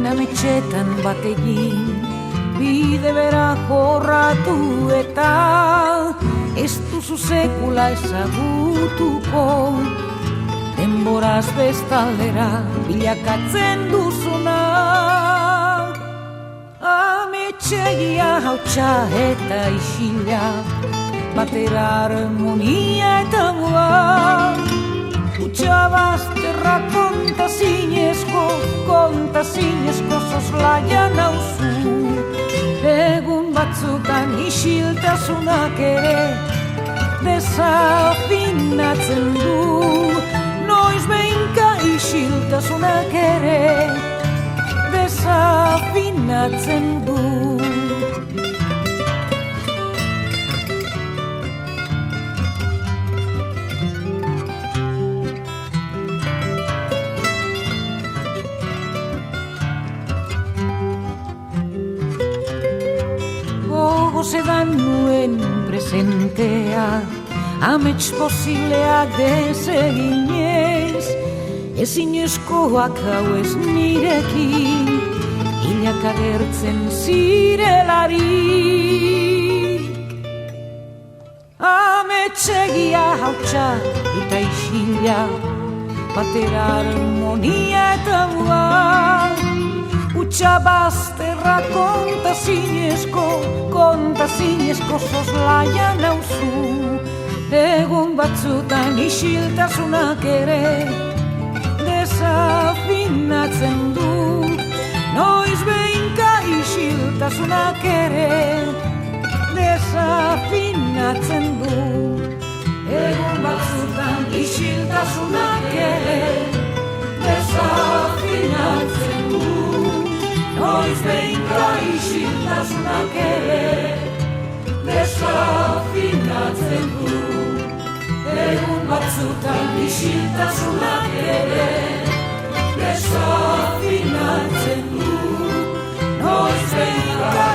ametxetan bat egin, bide bera jorratu eta ez duzu sekula ezagutuko, denboraz bestaldera bilakatzen duzuna. Ametxegia hautsa eta isila, batera harmonia eta mua, utxa bazterra kontazinezko soslaia nauzu. Egun batzutan isiltasunak ere desafinatzen du, noiz behinka isiltasunak ere desafinatzen du. Gogozedan nuen presentea, amets posibleak deseginez, ezinezkoak hau ez nirekin, hilak agertzen zirelarik. Ametsegia hautsa eta isila, batera harmonia eta mua, utxa bazterra kontazinezko soslaia nauzu. Egun batzutan isiltasunak ere desafinatzen du, noiz behinka isiltasunak ere desafinatzen du. Egun batzutan isiltasunak ere desafinatzen du, noiz behinka isiltasunak ere desafinatzen du. Egun batzutan isiltasunak ere desafinatzen du, noiz behinka